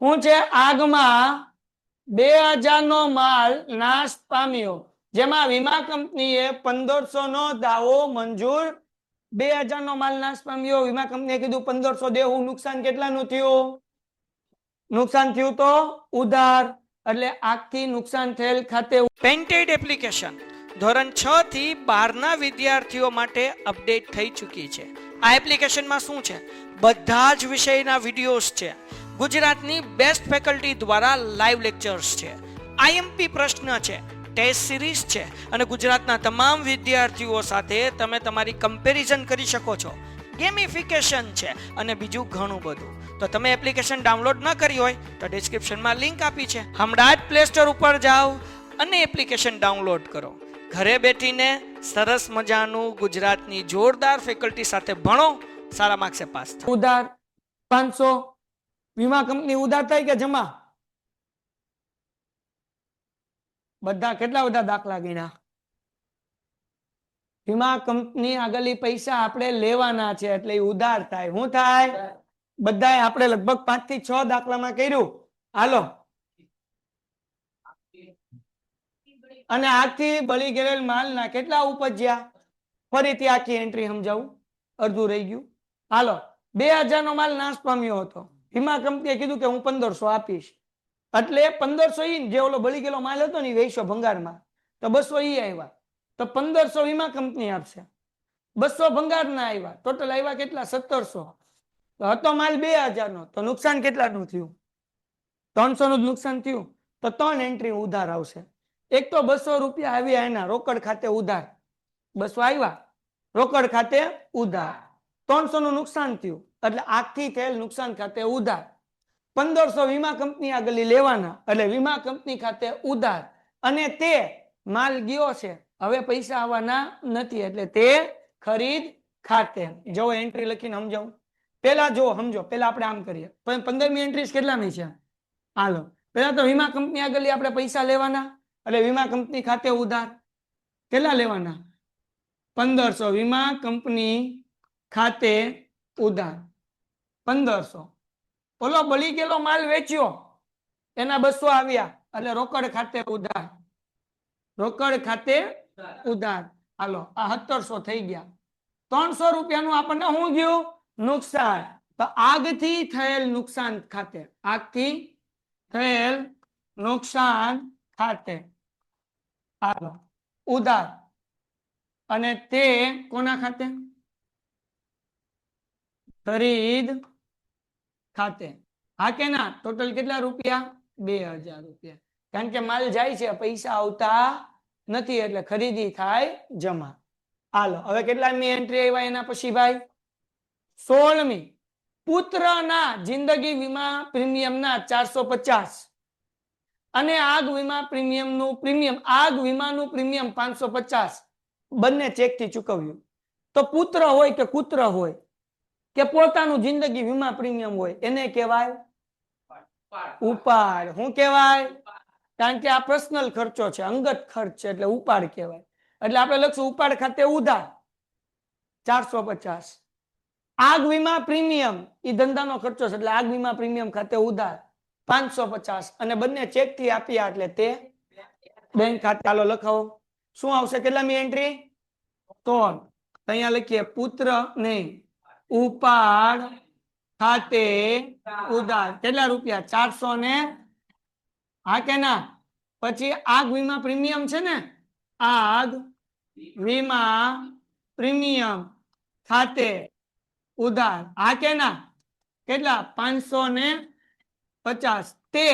શું છે? આગમાં 2000 નો માલ નાશ પામ્યો, જેમાં વીમા કંપનીએ 1500 નો દાવો મંજૂર. 2000 નો માલ નાશ પામ્યો, વીમા કંપનીએ કીધું 1500 દેવું. નુકસાન કેટલાનું થયું? નુકસાન થયું તો ઉધાર, એટલે આખી નુકસાન થયેલ ખાતે. પેન્ટેડ એપ્લિકેશન ધોરણ 6 થી 12 ના વિદ્યાર્થીઓ માટે અપડેટ થઈ ચૂકી છે. આ એપ્લિકેશનમાં શું છે? બધા જ વિષયના વિડિયોઝ છે, ગુજરાતની બેસ્ટ ફેકલ્ટી દ્વારા લાઈવ લેક્ચર્સ છે, આઈએમપી પ્રશ્ન છે, ટેસ્ટ સિરીઝ છે અને ગુજરાતના તમામ વિદ્યાર્થીઓ સાથે તમે તમારી કમ્પેરિઝન કરી શકો છો. ગેમિફિકેશન છે અને બીજું ઘણું બધું. તો તમે એપ્લિકેશન ડાઉનલોડ ન કરી હોય તો ડિસ્ક્રિપ્શનમાં લિંક આપી છે, હમણાં જ પ્લે સ્ટોર ઉપર જાઓ અને એપ્લિકેશન ડાઉનલોડ કરો. ઘરે બેઠીને સરસ મજાનું ગુજરાતની જોરદાર ફેકલ્ટી સાથે ભણો, સારા માર્ક્સે પાસ થાઓ. ઉધાર 500, વીમા કંપની ઉધાર થાય કે જમા? બધા કેટલા બધા દાખલા ગણ્યા? વીમા કંપની આગળની પૈસા આપણે લેવાના છે એટલે ઉધાર થાય. શું થાય? બધાય આપણે લગભગ 5 થી 6 દાખલામાં કર્યું. હાલો અને આખી બળી ગયેલ માલના કેટલા ઉપજ્યા? ફરીથી આખી એન્ટ્રી સમજાવું, અડધું રહી ગયું. હાલો, 2000 નો માલ નાશ પામ્યો હતો. વીમા કંપનીએ કીધું કે હું 1500 આપીશ, એટલે 1500 ઈ જે ઓલો બળી ગયેલો માલ હતો ને વેચો ભંગારમાં, તો 200 ઈ આવ્યા, તો 1500 વીમા કંપની આપશે, 200 ભંગાર ના આવ્યા, ટોટલ આવ્યા કેટલા? 1700. તો હતો માલ 2000 નો, તો નુકસાન કેટલાનું થયું? 300 નું નુકસાન થયું. તો 3 એન્ટ્રી ઉધાર આવશે. એક તો 200 રૂપિયા આવ્યા એના રોકડ ખાતે ઉધાર, 200 આવ્યા રોકડ ખાતે ઉધાર, 300 નું નુકસાન થયું એટલે આખી થયેલ નુકસાન ખાતે ઉધાર. 1500 વીમા કંપની આગળ લેવાના એટલે વીમા કંપની ખાતે ઉધાર, અને તે માલ ગયો છે, હવે પૈસા આવવાના નથી એટલે તે ખરીદ ખાતે. જો એન્ટ્રી લખીને સમજાવું, પેલા જો સમજો, પેલા આપણે આમ કરીએ. 15મી એન્ટ્રી કેટલાની છે? હાલો, પેલા તો વીમા કંપની આગળ આપણે પૈસા લેવાના એટલે વીમા કંપની ખાતે ઉધાર. કેટલા લેવાના? 1500 વીમા કંપની ખાતે ઉધાર 1500. ઓલો બળી ગયેલો માલ વેચ્યો એના 200 આવ્યા એટલે રોકડ ખાતે ઉધાર, રોકડ ખાતે ઉધાર. હાલો, આ 1700 થઈ ગયા. 300 રૂપિયાનું આપણને શું ગયું? નુકસાન. તો આગથી થયેલ નુકસાન ખાતે, આગથી થયેલ નુકસાન ખાતે હાલો ઉધાર, અને તે કોના ખાતે? ખરીદ ખાતે. હા કે ના? ટોટલ કેટલા રૂપિયા? 2000 રૂપિયા. કારણ કે માલ જાય છે, પૈસા આવતા નથી એટલે ખરીદી થાય જમા. હાલો, હવે કેટલામી એન્ટ્રી આવ્યા એના પછી ભાઈ? 16મી. પુત્રના જિંદગી વીમા પ્રીમિયમના 450 અને આગ વીમા પ્રીમિયમનું પ્રીમિયમ, આગ વીમાનું પ્રીમિયમ 550 બંને ચેકથી ચૂકવ્યું. તો પુત્ર હોય કે કુત્ર હોય કે પોતાનું જિંદગી વીમા પ્રીમિયમ હોય એને કહેવાય ઉપાડ. શું કહેવાય? કારણ કે આ પર્સનલ ખર્ચો છે, અંગત ખર્ચ છે એટલે ઉપાડ કહેવાય. એટલે આપણે લખશું ઉપાડ ખાતે ઉધાર 450. આગ વીમા પ્રીમિયમ એ ધંધાનો ખર્ચો છે એટલે આગ વીમા પ્રીમિયમ ખાતે ઉધાર 550, અને બંને ચેક થી આપ્યા એટલે તે બેંક ખાતે. ચાલો લખાવો, શું આવશે? કેટલામી એન્ટ્રી? 3. અહીંયા લખીએ પુત્ર નહીં, ઉપાડ ખાતે ઉધાર. કેટલા રૂપિયા? 400 ને, હા કે ના? પછી આગ વીમા પ્રીમિયમ છે ને, આગ વીમા પ્રીમિયમ ખાતે ઉધાર, હા કે ના? કેટલા? 550. તે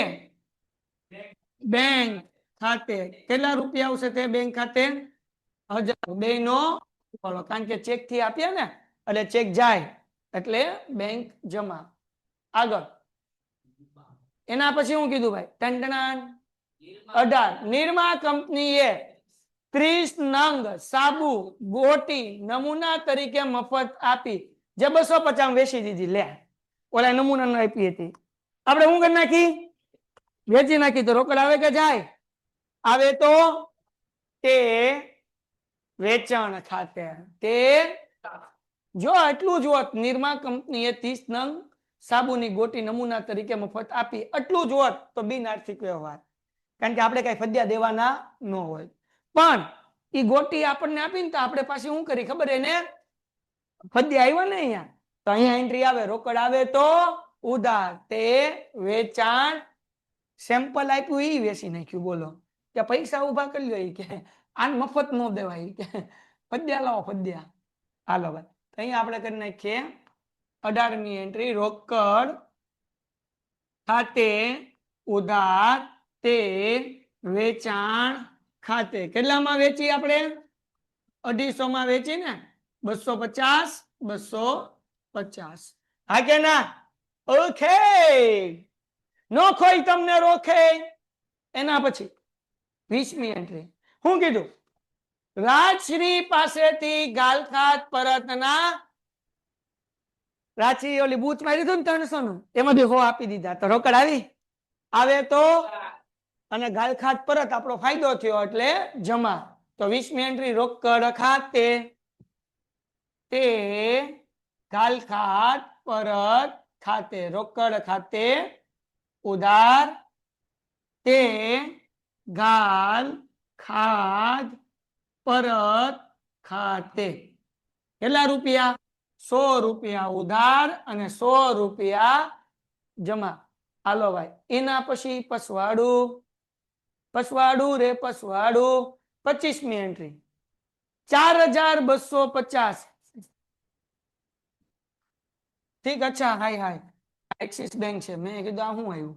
બેંક ખાતે કેટલા રૂપિયા આવશે? તે બેંક ખાતે 1000. બે નો બોલો, કારણ કે ચેક થી આપ્યા ને એટલે ચેક જાય એટલે બેંક જમા. આગળ એના પછી હું કીધું ભાઈ? ટંટણાન 18. નિરમા કંપનીએ 30 નંગ સાબુ ગોટી નમૂના તરીકે મફત આપી, જે 250 વેચી દીધી. લે, ઓલા નમૂના આપી હતી, આપણે શું કરી નાખી? વેચી નાખી. તો રોકડ આવે કે જાય? આવે. તો તે વેચાણ ખાતે. તે જો આટલું જ હોત, નિરમા કંપનીએ 30 નંગ સાબુની ગોટી નમૂના તરીકે મફત આપી, આટલું જ હોત તો બિન આર્થિક વ્યવહાર, કારણ કે આપણે કઈ ફદ્યા દેવાના ન હોય. પણ એ ગોટી આપણને આપીને તો આપણે પાછી શું કરી ખબર? એને ફદ્યા આવ્યા ને અહીંયા, તો અહીંયા એન્ટ્રી આવે રોકડ આવે તો ઉધાર. તે વેચાણ. સેમ્પલ આપ્યું એ વેચી નાખ્યું. બોલો, કે પૈસા ઉભા કરી લ્યો કે આને મફત ન દેવાય કે ફદ્યા લાવો ફદ્યા. હાલો ભાઈ, અહીંયા આપણે કરી નાખીએ 18મી એન્ટ્રી રોકડ ખાતે ઉધાર. તે વેચાણ ખાતે. કેટલામાં વેચી આપણે? 250 માં વેચી ને, 250 250. હા કે ના? ઓકે, નો ખોઈ તમને રોકે. એના પછી 20મી એન્ટ્રી શું કીધું? રાજશ્રી પાસેથી ગાલખાત પરતના, રાજશ્રી ઓલી બૂચ મારી દીધું ને 300 નું, એમાંથી 100 આપી દીધા તો રોકડ આવી? આવે તો, અને ગાલખાત પરત આપણો ફાયદો થયો એટલે જમા. તો 20મી એન્ટ્રી રોકડ ખાતે. તે ગાલખાત પરત ખાતે, રોકડ ખાતે ઉધાર. તે ગાલ ખાધ પરત ખાતે કેટલા રૂપિયા 100 રૂપિયા ઉધાર અને 100 રૂપિયા જમા. હાલો ભાઈ એના પછી પસવાડું રે પસવાડું 25મી એન્ટ્રી 4250. ઠીક અચ્છા હાય એક્સિસ બેંક છે મેં કીધું આ શું આવ્યું.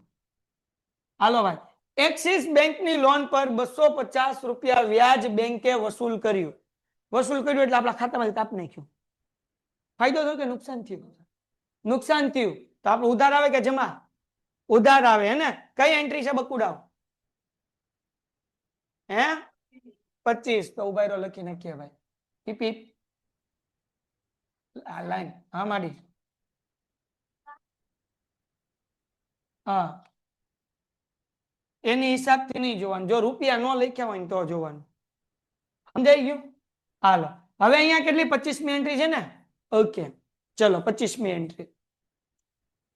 હાલો ભાઈ એક્સિસ બેંક ની લોન પર 250 રૂપિયા વ્યાજ બેંકે વસૂલ કર્યું એટલે આપણા ખાતામાંથી કાપ નાખ્યું. ફાયદો થયો કે નુકસાન થયું? નુકસાન થયું. તો આપણે ઉધાર આવે કે જમા? ઉધાર આવે હે ને. કઈ એન્ટ્રી છે બકુડાવ? હે 25. તો ઉભા રહ્યો લખી નાખીએ ભાઈ. પીપી આ લાઈન હા માડી હા એની હિસાબથી નહીં જોવાનું. જો રૂપિયા ન લખ્યા હોય ને તો જોવાનું. સમજાઈ ગયું? હાલો હવે અહીંયા કેટલી 25મી એન્ટ્રી છે ને. ઓકે ચલો 25મી એન્ટ્રી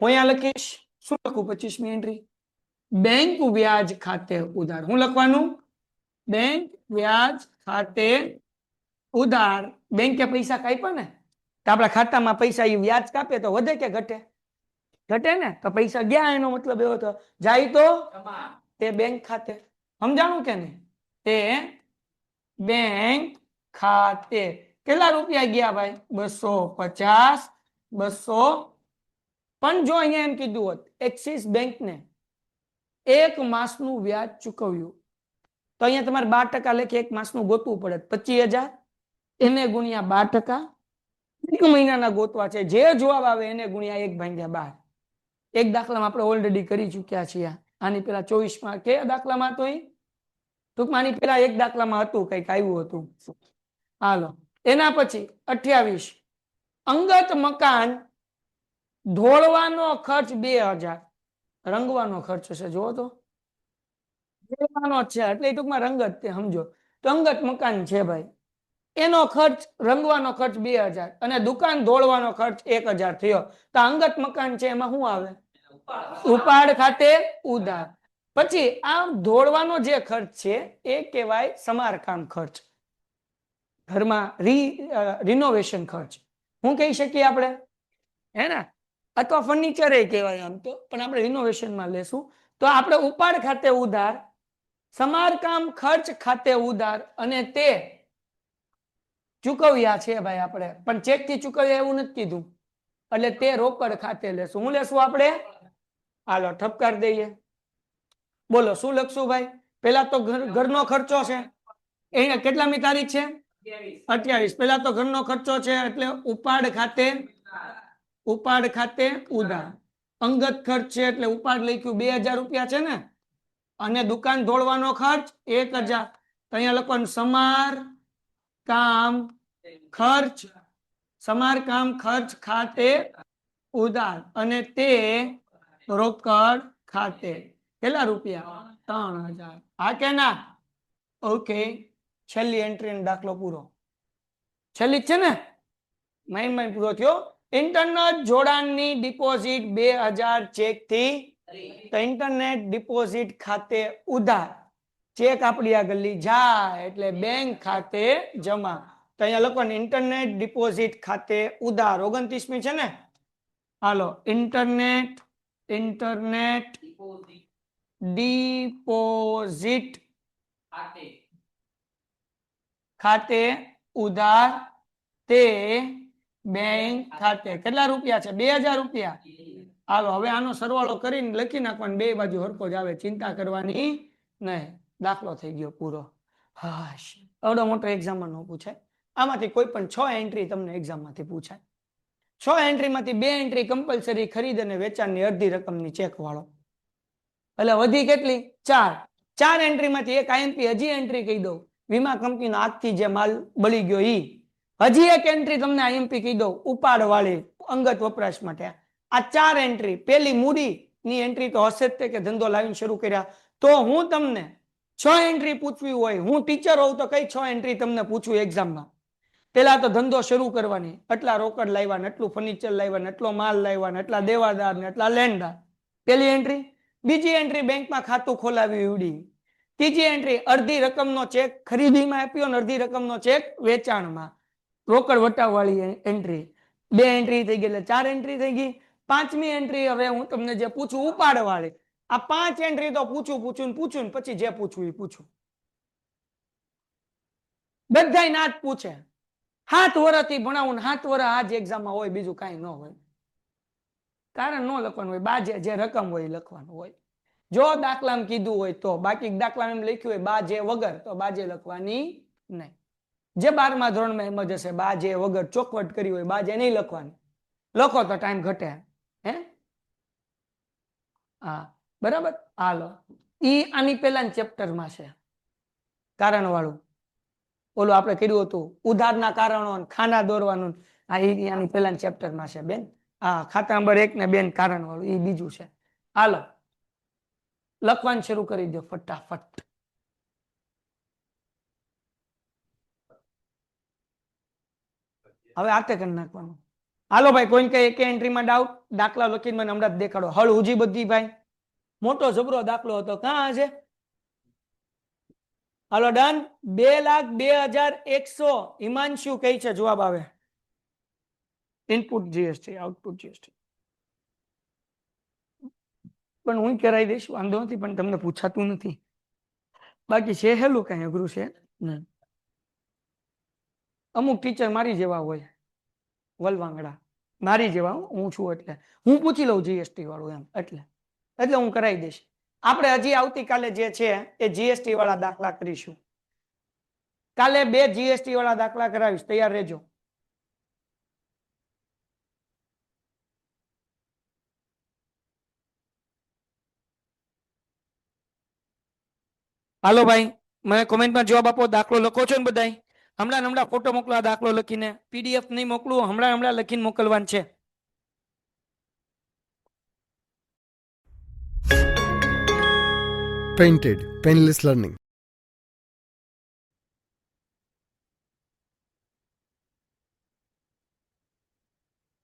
હું અહીંયા લખીશ. શું લખું 25મી એન્ટ્રી? બેંક વ્યાજ ખાતે ઉધાર. હું લખવાનું? બેંક વ્યાજ ખાતે ઉધાર. બેંકે પૈસા કાપ્યા ને તો આપણા ખાતામાં પૈસા એ વ્યાજ કાપે તો વધે કે ઘટે? ઘટે ને. તો પૈસા ગયા એનો મતલબ એવો તો જાય તો તે બેંક ખાતે. સમજાણું કે નહીં? તે બેંક ખાતે કેટલા રૂપિયા ગયા ભાઈ? 250 200. પણ જો અહીંયા એમ કીધું હોત એક્સિસ બેંક ને 1 માસનું વ્યાજ ચૂકવ્યું તો અહીંયા તમારે 12% લેખે 1 માસનું ગોતવું પડે. 25000 એને ગુણ્યા 12%. 1 મહિનાના ગોતવા છે. જે જવાબ આવે એને ગુણ્યા 1/12. એક દાખલામાં આપણે ઓલરેડી કરી ચૂક્યા છીએ. આની પેલા 24માં કે દાખલામાં હતો? ટૂંકમાં આની પેલા એક દાખલામાં હતું કંઈક આવ્યું હતું. હાલો એના પછી 28 અંગત મકાન ધોળવાનો ખર્ચ 2000. રંગવાનો ખર્ચ છે જુઓ તો ધોળવાનો છે એટલે ટૂંકમાં રંગત તે સમજો. તો અંગત મકાન છે ભાઈ એનો ખર્ચ રંગવાનો ખર્ચ 2000 અને દુકાન ધોળવાનો ખર્ચ 1000 થયો. તો અંગત મકાન છે એમાં શું આવે? ઉપાડ ખાતે ઉધાર. પછી આ ધોળવાનો જે ખર્ચ છે એ કહેવાય સમારકામ ખર્ચ. ઘરમાં રિનોવેશન ખર્ચ હું કહી શકીએ આપણે હે ને. અથવા ફર્નિચર એ કહેવાય આમ તો પણ આપણે રિનોવેશનમાં લેશું. તો આપણે ઉપાડ ખાતે ઉધાર સમારકામ ખર્ચ ખાતે ઉધાર અને તે ચૂકવ્યા છે ભાઈ આપણે. પણ ચેક થી ચૂકવ્યા એવું નથી કીધું એટલે તે રોકડ ખાતે લેશું. હું લેશું આપણે? હાલો ઠપકાર દઈએ. બોલો શું લખશું ભાઈ? પેલા તો ઘરનો ખર્ચો છે. એને કેટલામી તારીખ છે? 28. પેલા તો ઘરનો ખર્ચો છે એટલે ઉપાડ ખાતે ઉધાર. અંગત ખર્ચ છે એટલે ઉપાડ લખ્યું 2000 રૂપિયા છે ને. અને દુકાન ધોળવાનો ખર્ચ 1000. તો અહીંયા લખવાનું સમારકામ ખર્ચ ખાતે ઉધાર અને તે રોકડ ખાતે. કેટલા રૂપિયા? 3000. હા કે ના? ઓકે છેલ્લી એન્ટ્રી દાખલો પૂરો. છેલ્લી છે ને માઇન્ડ પૂરો થયો. ઇન્ટરનેટ જોડાણની ડિપોઝિટ 2000 ચેક થી. તો ઇન્ટરનેટ ડિપોઝિટ ખાતે ઉધાર. ચેક આપણી આગળ લઈ જાય એટલે બેંક ખાતે જમા. તો અહીંયા લખવાનું ઇન્ટરનેટ ડિપોઝિટ ખાતે ઉધાર. 29મી છે ને. હાલો ઇન્ટરનેટ ડિપોઝિટ ખાતે ઉધાર તે બેંક ખાતે. કેટલા રૂપિયા છે? 2000 રૂપિયા. હાલો હવે આનો સરવાળો કરીને લખી નાખવાનો. બે બાજુ હરખો જ આવે. ચિંતા કરવાની નહીં. દાખલો થઈ ગયો પૂરો. હાશ એવડો મોટો એક્ઝામમાં ન પૂછાય. આમાંથી કોઈ પણ 6 એન્ટ્રી તમને એક્ઝામમાંથી પૂછાય. 6 એન્ટ્રીમાંથી 2 એન્ટ્રી કમ્પલસરી ખરીદ અને વેચાણની અડધી રકમની ચેક વાળો. એટલે વધી કેટલી? 4 એન્ટ્રીમાંથી એક આઈએમપી હજી એન્ટ્રી કહી દઉં. વીમા કંપનીનો આજથી જે માલ બળી ગયો ઈ. હજી એક એન્ટ્રી તમને આઈએમપી કહી દઉં ઉપાડ વાળી અંગત વપરાશ માટે. આ 4 એન્ટ્રી. પેલી મૂડી ની એન્ટ્રી તો હશે જ તે કે ધંધો લાવીને શરૂ કર્યા. તો હું તમને 6 એન્ટ્રી પૂછવી હોય, હું ટીચર હોઉં તો કઈ 6 એન્ટ્રી તમને પૂછું એક્ઝામમાં? પેલા તો ધંધો શરૂ કરવાની. એટલા રોકડ લાવ્યા, એટલું ફર્નિચર લાવ્યા, એટલો માલ લાવ્યા, એટલા દેવાદાર ને એટલા લેણદાર. પેલી એન્ટ્રી. બીજી એન્ટ્રી બેંકમાં ખાતું ખોલાવી ઉડી. ત્રીજી એન્ટ્રી અડધી રકમનો ચેક ખરીદીમાં આપ્યો અને અડધી રકમનો ચેક વેચાણમાં, રોકડ વટાવવાળી એન્ટ્રી. 2 એન્ટ્રી થઈ ગઈ એટલે 4 એન્ટ્રી થઈ ગઈ. પાંચમી એન્ટ્રી હવે હું તમને જે પૂછું ઉપાડવાળી. આ 5 એન્ટ્રી તો પૂછું ને પછી જે પૂછવું એ પૂછું. બધાય ના જ પૂછે. 7 વર્ષથી ભણાવું ને 7 વર્ષ આ જ એક્ઝામમાં હોય, બીજું કાંઈ ન હોય. કારણ ન લખવાનું હોય, બાજે જે રકમ હોય એ લખવાનું હોય. જો દાખલામાં કીધું હોય તો, બાકી દાખલામાં એમ લખ્યું હોય બાજે વગર, તો બાજે લખવાની નહીં. જે 12મા ધોરણમાં એમ જ હશે, બાજે વગર ચોખવટ કરી હોય બાજે નહીં લખવાની. લખો તો ટાઈમ ઘટે. હે હા બરાબર. હાલો, ઈ આની પહેલા ચેપ્ટરમાં છે કારણ વાળું. ઓલું આપણે કર્યું હતું ઉધારના કારણો, ખાના દોરવાનું. આ ઈ આની પહેલા ચેપ્ટરમાં છે બેન. હા, ખાતા નંબર 1 ને 2 કારણ વાળું એ બીજું છે. હાલો, લખવાનું શરૂ કરી દો ફટાફટ. હવે આતે કરી નાખવાનું. હાલો ભાઈ, કોઈને કઈ એક એન્ટ્રીમાં ડાઉટ? દાખલા લખીને મને હમણાં જ દેખાડો. હળ ઉજી બધી ભાઈ. મોટો જબરો દાખલો હતો. ક્યાં છે? હાલો ડન. 2,02,100. હિમાંશુ કઈ છે જવાબ આવે? Input GST, output GST. પણ હું કરાવી દઈશ, વાંધો નથી, પણ તમને પૂછાતું નથી. બાકી છે હેલું, કઈ અઘરું છે નહીં. અમુક ટીચર મારી જેવા હોય, વલવાંગડા મારી જેવા. હું છું એટલે હું પૂછી લઉં જીએસટી વાળું એમ, એટલે હું કરાવી દઈશ. આપણે હજી આવતીકાલે જે છે એ જીએસટી વાળા દાખલા કરીશું. કાલે 2 જીએસટી વાળા દાખલા કરાવીશ, તૈયાર રહેજો. હાલો ભાઈ, મને કોમેન્ટમાં જવાબ આપો. દાખલો લખો છો ને બધાય? હમણાં ફોટો મોકલો. આ દાખલો લખીને પીડીએફ નહીં મોકલું, હમણાં લખીને મોકલવાનું છે. Painted, Painless Learning.